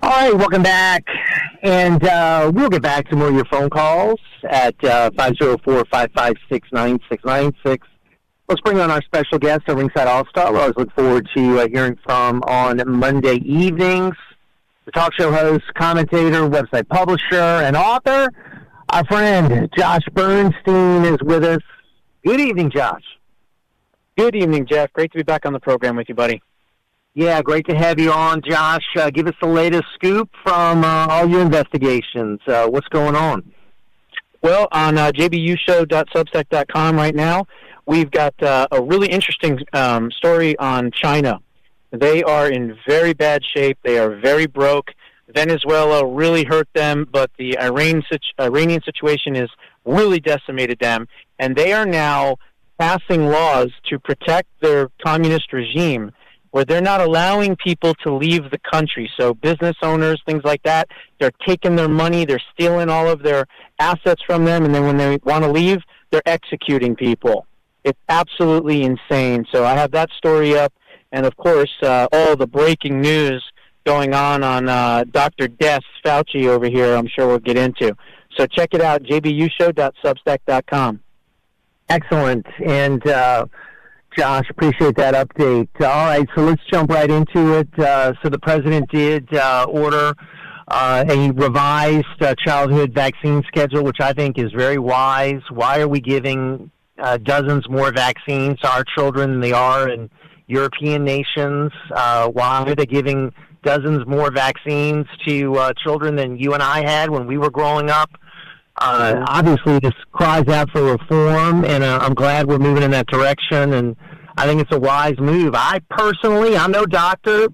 All right, welcome back. And we'll get back to more of your phone calls at 504-556-9696. Let's bring on our special guest, our Ringside All-Star. We always look forward to hearing from on Monday evenings. The talk show host, commentator, website publisher, and author. Our friend Josh Bernstein is with us. Good evening, Josh. Good evening, Jeff. Great to be back on the program with you, buddy. Yeah, great to have you on, Josh. Give us the latest scoop from all your investigations. What's going on? Well, on jbushow.substack.com right now, we've got a really interesting story on China. They are in very bad shape. They are very broke. Venezuela really hurt them, but the Iranian situation has really decimated them, and they are now passing laws to protect their communist regime, where they're not allowing people to leave the country. So business owners, things like that, they're taking their money, they're stealing all of their assets from them, and then when they want to leave, they're executing people. It's absolutely insane. So I have that story up, and of course, all the breaking news going on Dr. Death Fauci over here, I'm sure we'll get into. So check it out, jbushow.substack.com. Excellent. And Josh, appreciate that update. All right, so let's jump right into it. So the president did order a revised childhood vaccine schedule, which I think is very wise. Why are we giving dozens more vaccines to our children than they are in European nations? Why are they giving dozens more vaccines to children than you and I had when we were growing up? Obviously, this cries out for reform, and I'm glad we're moving in that direction, and I think it's a wise move. I'm no doctor,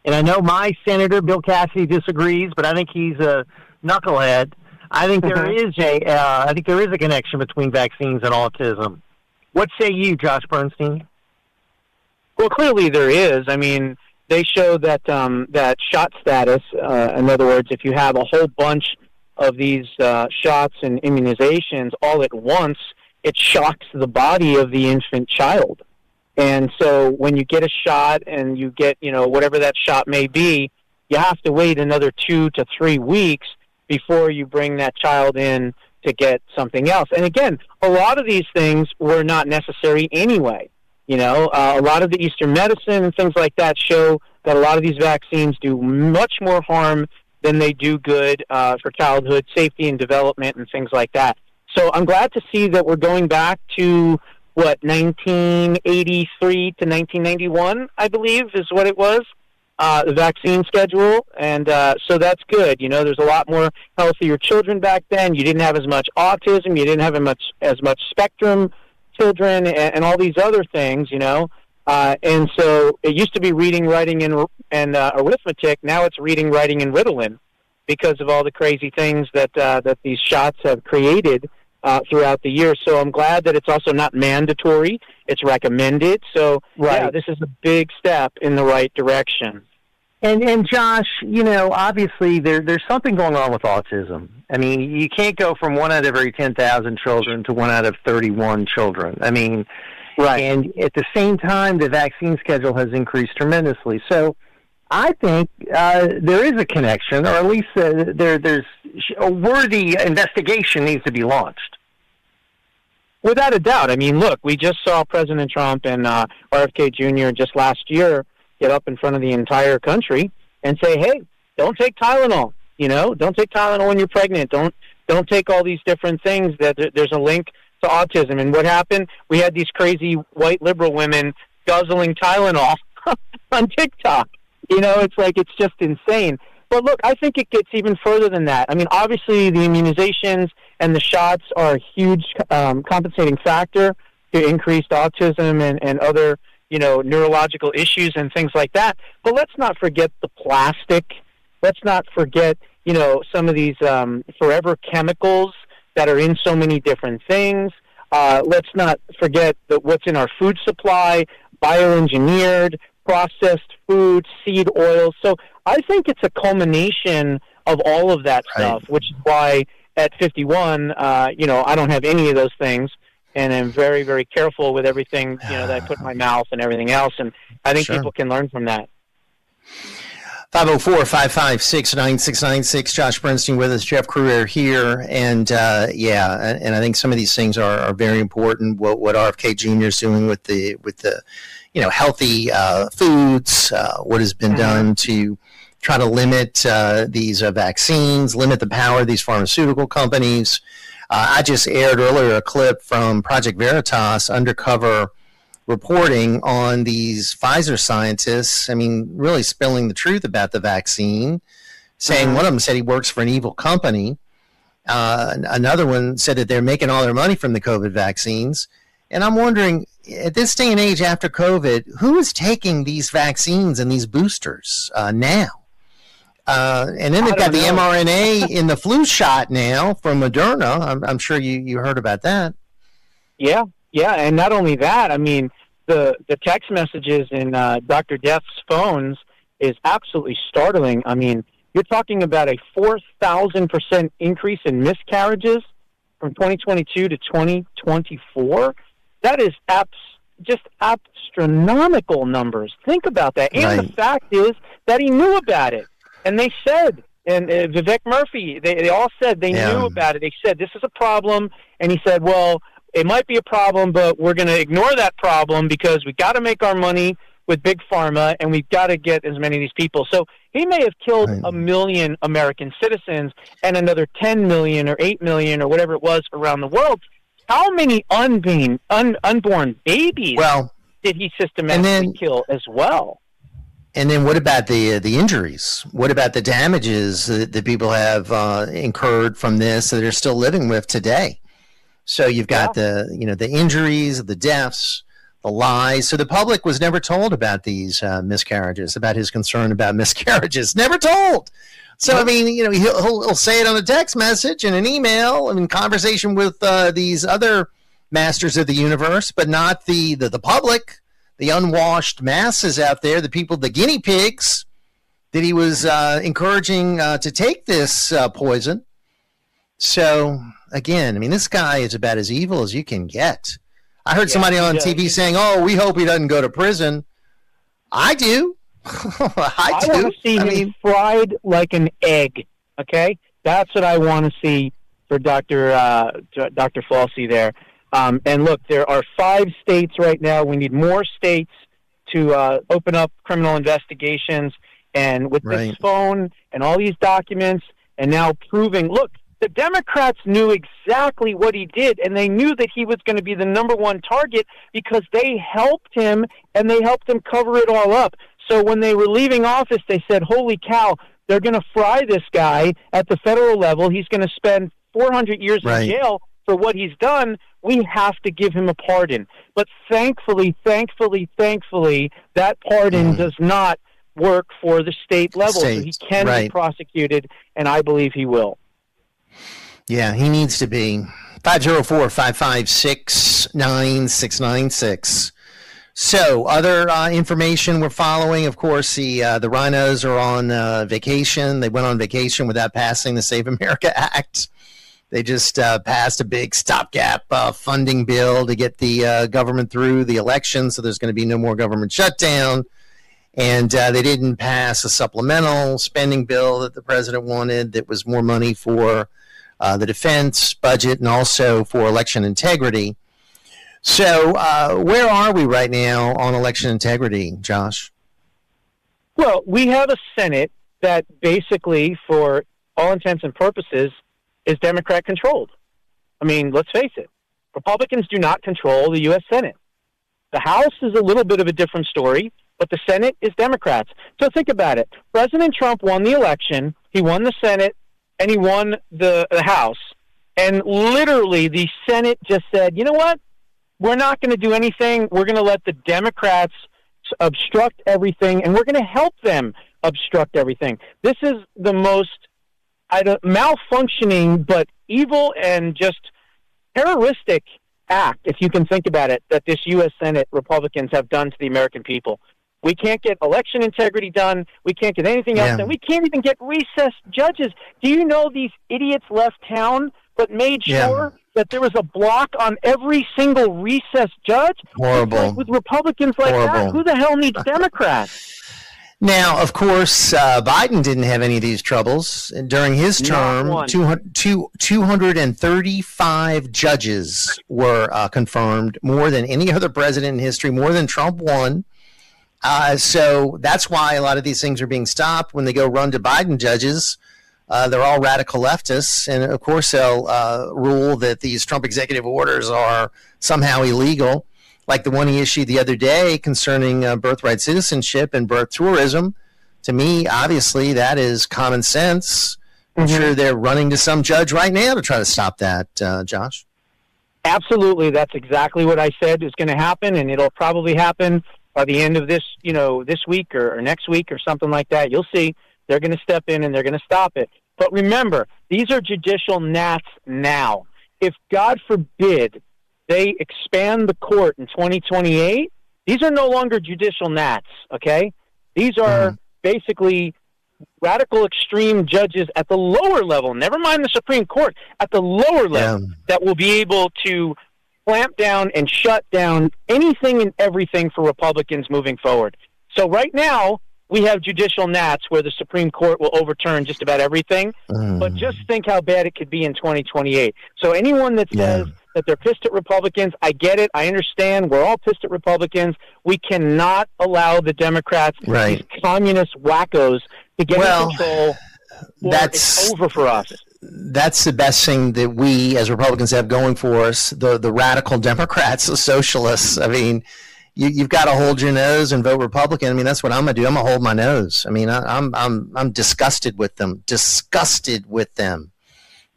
and I know my senator, Bill Cassidy, disagrees, but I think he's a knucklehead. I think there is a connection between vaccines and autism. What say you, Josh Bernstein? Well, clearly there is. I mean, they show that that shot status, in other words, if you have a whole bunch of these shots and immunizations all at once, it shocks the body of the infant child. And so when you get a shot and you get, whatever that shot may be, you have to wait another 2 to 3 weeks before you bring that child in to get something else. And again, a lot of these things were not necessary anyway. A lot of the Eastern medicine and things like that show that a lot of these vaccines do much more harm than they do good for childhood safety and development and things like that. So I'm glad to see that we're going back to, 1983 to 1991, I believe, is what it was, the vaccine schedule. And so that's good. There's a lot more healthier children back then. You didn't have as much autism. You didn't have as much spectrum children and all these other things, and so it used to be reading, writing, and arithmetic. Now it's reading, writing, and Ritalin because of all the crazy things that these shots have created throughout the year. So I'm glad that it's also not mandatory. It's recommended. So, yeah, this is a big step in the right direction. And Josh, obviously there's something going on with autism. I mean, you can't go from 1 out of every 10,000 children to 1 out of 31 children. I mean, right. And at the same time, the vaccine schedule has increased tremendously. So I think there is a connection, or at least there's a worthy investigation needs to be launched. Without a doubt. I mean, look, we just saw President Trump and RFK Jr. just last year get up in front of the entire country and say, hey, don't take Tylenol. Don't take Tylenol when you're pregnant. Don't take all these different things that there's a link to autism. And what happened? We had these crazy white liberal women guzzling Tylenol on TikTok. It's just insane. But look, I think it gets even further than that. I mean, obviously the immunizations and the shots are a huge compensating factor to increased autism and other, neurological issues and things like that. But let's not forget the plastic. Let's not forget, some of these forever chemicals that are in so many different things. Let's not forget what's in our food supply, bioengineered, processed food, seed oils. So I think it's a culmination of all of that stuff, which is why at 51, I don't have any of those things. And I'm very, very careful with everything, that I put in my mouth and everything else. And I think people can learn from that. 504-556-9696. Josh Bernstein with us, Jeff Crouere here. And and I think some of these things are very important. What RFK Jr. is doing with the healthy foods, what has been done to try to limit these vaccines, limit the power of these pharmaceutical companies. I just aired earlier a clip from Project Veritas undercover reporting on these Pfizer scientists, really spilling the truth about the vaccine, saying one of them said he works for an evil company. Another one said that they're making all their money from the COVID vaccines. And I'm wondering, at this day and age after COVID, who is taking these vaccines and these boosters now? And then they've got the mRNA in the flu shot now from Moderna. I'm sure you heard about that. Yeah, and not only that, the text messages in Dr. Death's phones is absolutely startling. You're talking about a 4,000% increase in miscarriages from 2022 to 2024. That is just astronomical numbers. Think about that. And the fact is that he knew about it. And they said, and Vivek Murthy, they all said they knew about it. They said, this is a problem. And he said, well, it might be a problem, but we're going to ignore that problem because we got to make our money with Big Pharma, and we've got to get as many of these people. So he may have killed 1 million American citizens and another 10 million or 8 million or whatever it was around the world. How many unborn babies did he systematically kill as well? And then what about the injuries? What about the damages that people have incurred from this that they're still living with today? So you've got the injuries, the deaths, the lies. So the public was never told about these miscarriages, about his concern about miscarriages. Never told. So, he'll say it on a text message and an email, conversation with these other masters of the universe, but not the public, the unwashed masses out there, the people, the guinea pigs that he was encouraging to take this poison. So, again, this guy is about as evil as you can get. I heard somebody on TV saying, we hope he doesn't go to prison. I do. I want to see him fried like an egg, okay? That's what I want to see for Dr. Fauci there. And look, there are 5 states right now. We need more states to open up criminal investigations. And with this phone and all these documents and now proving, look, the Democrats knew exactly what he did, and they knew that he was going to be the #1 target because they helped him, and they helped him cover it all up. So when they were leaving office, they said, holy cow, they're going to fry this guy at the federal level. He's going to spend 400 years in jail for what he's done. We have to give him a pardon. But thankfully, that pardon does not work for the state level. So he can be prosecuted, and I believe he will. Yeah, he needs to be. 504-556-9696. So, other information we're following, of course, the rhinos are on vacation. They went on vacation without passing the Save America Act. They just passed a big stopgap funding bill to get the government through the election, so there's going to be no more government shutdown. And they didn't pass a supplemental spending bill that the president wanted that was more money for the defense budget and also for election integrity. So where are we right now on election integrity, Josh? Well, we have a Senate that basically, for all intents and purposes, is Democrat-controlled. Let's face it. Republicans do not control the U.S. Senate. The House is a little bit of a different story, but the Senate is Democrats. So think about it. President Trump won the election, he won the Senate, and he won the House. And literally the Senate just said, you know what? We're not going to do anything. We're going to let the Democrats obstruct everything, and we're going to help them obstruct everything. This is the most malfunctioning but evil and just terroristic act, if you can think about it, that this U.S. Senate Republicans have done to the American people. We can't get election integrity done. We can't get anything else done. We can't even get recessed judges. Do you know these idiots left town but made sure that there was a block on every single recessed judge? Horrible. With Republicans like that, who the hell needs Democrats? Now, of course, Biden didn't have any of these troubles. During his term, 235 judges were confirmed, more than any other president in history, more than Trump won. So that's why a lot of these things are being stopped when they go run to Biden judges. They're all radical leftists. And, of course, they'll rule that these Trump executive orders are somehow illegal, like the one he issued the other day concerning birthright citizenship and birth tourism. To me, obviously, that is common sense. I'm sure they're running to some judge right now to try to stop that, Josh. Absolutely. That's exactly what I said is going to happen, and it'll probably happen by the end of this, this week or next week or something like that. You'll see they're going to step in and they're going to stop it. But remember, these are judicial gnats now. If, God forbid, they expand the court in 2028, these are no longer judicial gnats, okay? These are basically radical extreme judges at the lower level, never mind the Supreme Court, at the lower level that will be able to clamp down and shut down anything and everything for Republicans moving forward. So right now, we have judicial gnats where the Supreme Court will overturn just about everything, but just think how bad it could be in 2028. So anyone that says that they're pissed at Republicans, I get it, I understand, we're all pissed at Republicans. We cannot allow the Democrats, these communist wackos, to get in control, or it's over for us. That's the best thing that we as Republicans have going for us, the radical Democrats, the socialists. I mean, you've got to hold your nose and vote Republican. I mean, that's what I'm going to do. I'm going to hold my nose. I mean, I'm disgusted with them.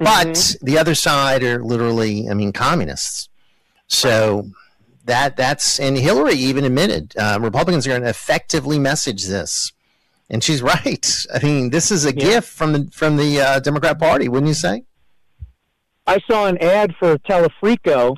But the other side are literally, communists. So that's, and Hillary even admitted, Republicans are going to effectively message this. And she's right. I mean, this is a gift from the Democrat Party, wouldn't you say? I saw an ad for Telefrico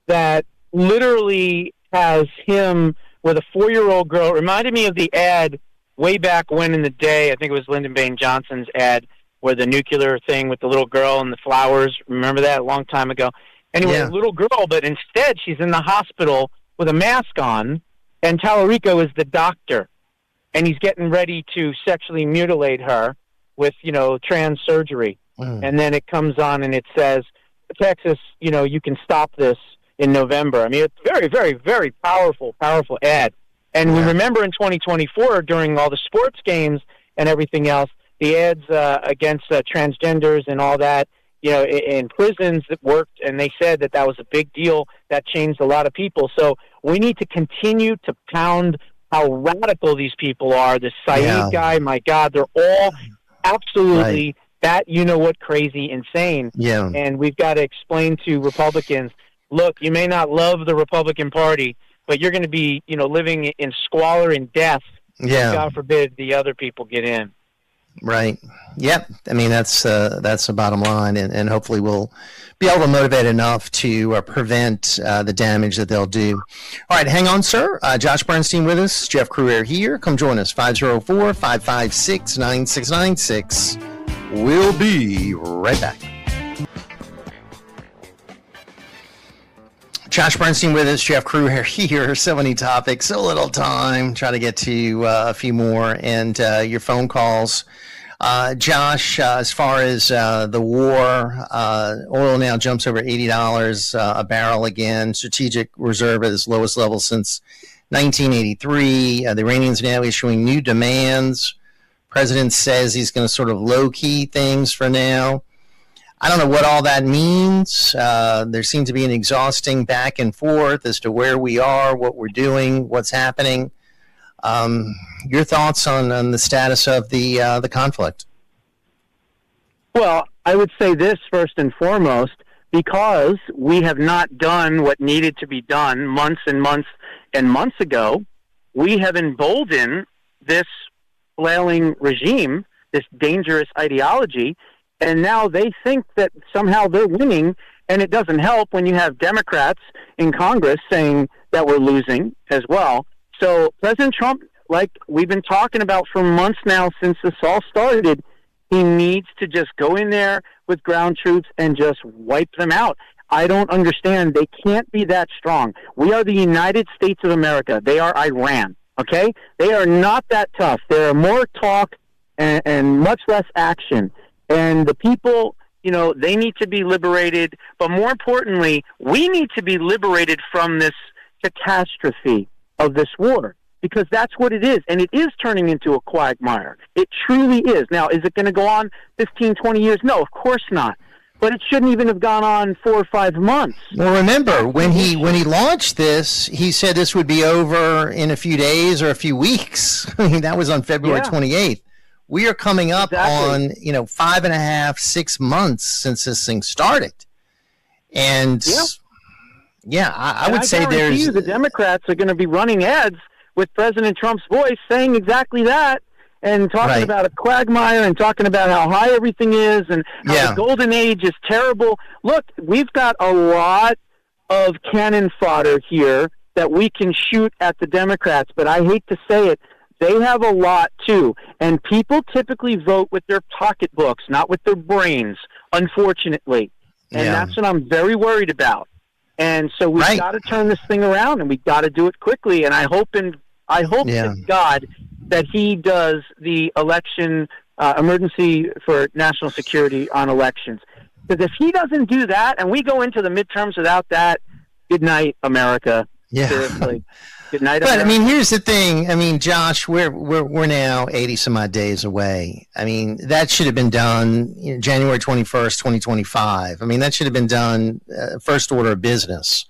that literally has him with a 4-year-old girl. It reminded me of the ad way back when in the day. I think it was Lyndon Baines Johnson's ad where the nuclear thing with the little girl and the flowers. Remember that a long time ago? Anyway, a little girl, but instead she's in the hospital with a mask on, and Tallarico is the doctor. And he's getting ready to sexually mutilate her with, trans surgery. And then it comes on and it says, Texas, you can stop this in November. I mean, it's very, very, very powerful ad. And we remember in 2024, during all the sports games and everything else, the ads against transgenders and all that, in prisons that worked, and they said that was a big deal. That changed a lot of people. So we need to continue to pound how radical these people are. This Saeed guy, my God, they're all absolutely crazy, insane. Yeah. And we've got to explain to Republicans, look, you may not love the Republican Party, but you're going to be, living in squalor and death. Yeah. God forbid the other people get in. Right. Yep. I mean, that's the bottom line, and hopefully we'll be able to motivate enough to prevent the damage that they'll do. All right, hang on, sir. Josh Bernstein with us, Jeff Crouere here. Come join us, 504-556-9696. We'll be right back. Josh Bernstein with us, Jeff Crouere here. So many topics, so little time. Try to get to a few more, and your phone calls. Josh, as far as the war, oil now jumps over $80 a barrel again. Strategic reserve at its lowest level since 1983. The Iranians now issuing new demands. President says he's going to sort of low-key things for now. I don't know what all that means. There seems to be an exhausting back and forth as to where we are, what we're doing, what's happening. Your thoughts on the status of the conflict? Well, I would say this first and foremost, because we have not done what needed to be done months and months and months ago, we have emboldened this flailing regime, this dangerous ideology, and now they think that somehow they're winning, and it doesn't help when you have Democrats in Congress saying that we're losing as well. So President Trump, like we've been talking about for months now since this all started, he needs to just go in there with ground troops and just wipe them out. I don't understand. They can't be that strong. We are the United States of America. They are Iran. Okay? They are not that tough. There are more talk and much less action. And the people, they need to be liberated. But more importantly, we need to be liberated from this catastrophe of this war. Because that's what it is. And it is turning into a quagmire. It truly is. Now, is it going to go on 15, 20 years? No, of course not. But it shouldn't even have gone on 4 or 5 months. Well, remember, when he launched this, he said this would be over in a few days or a few weeks. I mean, that was on February 28th. We are coming up on, 5.5, 6 months since this thing started. And, I would say there's... the Democrats are going to be running ads with President Trump's voice saying exactly that, and talking about a quagmire and talking about how high everything is and how the golden age is terrible. Look, we've got a lot of cannon fodder here that we can shoot at the Democrats, but I hate to say it, they have a lot too. And people typically vote with their pocketbooks, not with their brains, unfortunately. And that's what I'm very worried about. And so we've got to turn this thing around, and we've got to do it quickly. And I hope to God that he does the election emergency for national security on elections. Because if he doesn't do that, and we go into the midterms without that, good night, America. Yeah. Seriously. Good night, But America. I mean, here's the thing. I mean, Josh, we're now 80 some odd days away. I mean, that should have been done January 21st, 2025. I mean, that should have been done first order of business.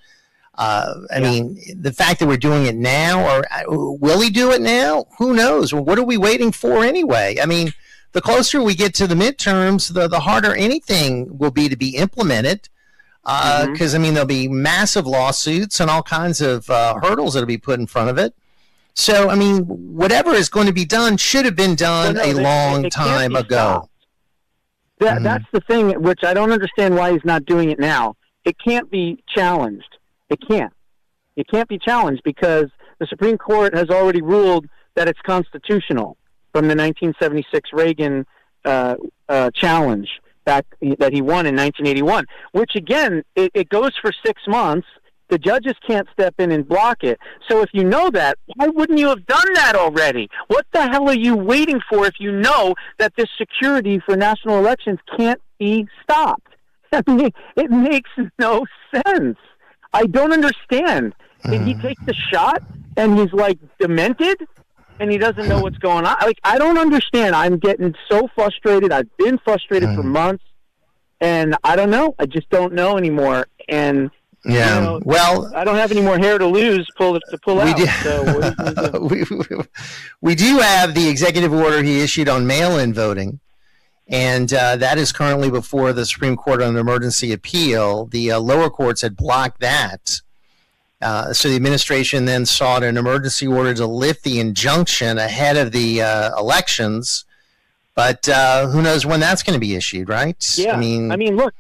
I mean, the fact that we're doing it now, or will he do it now? Who knows? What are we waiting for anyway? I mean, the closer we get to the midterms, the harder anything will be to be implemented. Because, I mean, there'll be massive lawsuits and all kinds of hurdles that'll be put in front of it. So, I mean, whatever is going to be done should have been done a long time ago. That's the thing, which I don't understand why he's not doing it now. It can't be challenged. It can't. It can't be challenged because the Supreme Court has already ruled that it's constitutional from the 1976 Reagan challenge that he won in 1981, which, again, it goes for 6 months. The judges can't step in and block it. So if you know that, why wouldn't you have done that already? What the hell are you waiting for if you know that this security for national elections can't be stopped? I mean, it makes no sense. I don't understand. Did he take the shot and he's like demented and he doesn't know what's going on? Like, I don't understand. I'm getting so frustrated. I've been frustrated for months, and I don't know. I just don't know anymore. And well, I don't have any more hair to lose to pull out. So we do have the executive order he issued on mail-in voting. And that is currently before the Supreme Court on an emergency appeal. The lower courts had blocked that. So the administration then sought an emergency order to lift the injunction ahead of the elections. But who knows when that's going to be issued, right? Yeah. I mean, look,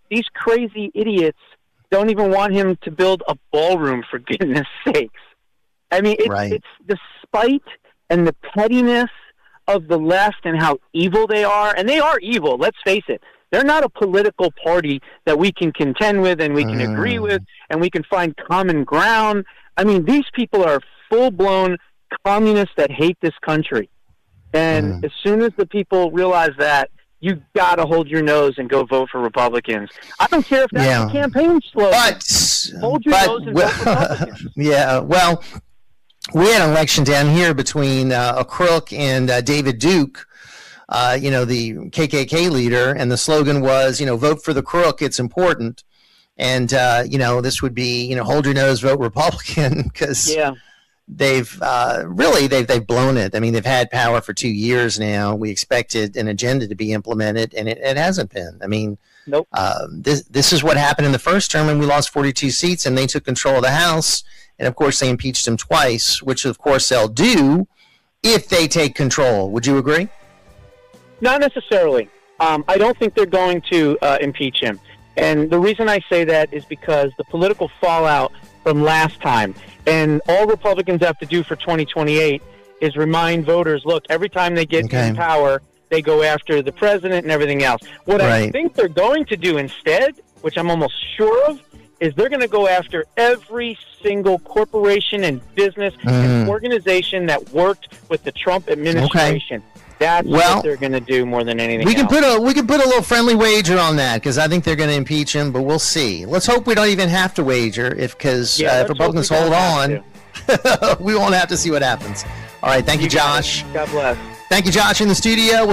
these crazy idiots don't even want him to build a ballroom, for goodness sakes. I mean, it's the spite and the pettiness of the left and how evil they are. And they are evil, let's face it. They're not a political party that we can contend with and we can agree with and we can find common ground. I mean, these people are full-blown communists that hate this country. And as soon as the people realize that, you got to hold your nose and go vote for Republicans. I don't care if that's the campaign slogan. Hold your nose and vote for Republicans. Yeah, well, we had an election down here between a crook and David Duke, the KKK leader, and the slogan was, vote for the crook, it's important. And, this would be, hold your nose, vote Republican, because they've they've blown it. I mean, they've had power for 2 years now. We expected an agenda to be implemented, and it hasn't been. I mean, nope. This is what happened in the first term, and we lost 42 seats, and they took control of the House. And, of course, they impeached him twice, which, of course, they'll do if they take control. Would you agree? Not necessarily. I don't think they're going to impeach him. And the reason I say that is because the political fallout from last time, and all Republicans have to do for 2028 is remind voters, look, every time they get in power, they go after the president and everything else. What I think they're going to do instead, which I'm almost sure of, is they're going to go after every single corporation and business and organization that worked with the Trump administration. Okay. That's what they're going to do more than anything we can else. We can put a little friendly wager on that, because I think they're going to impeach him, but we'll see. Let's hope we don't even have to wager, if Republicans hold on, we won't have to see what happens. All right, thank you, Josh. God bless. Thank you, Josh, in the studio. We'll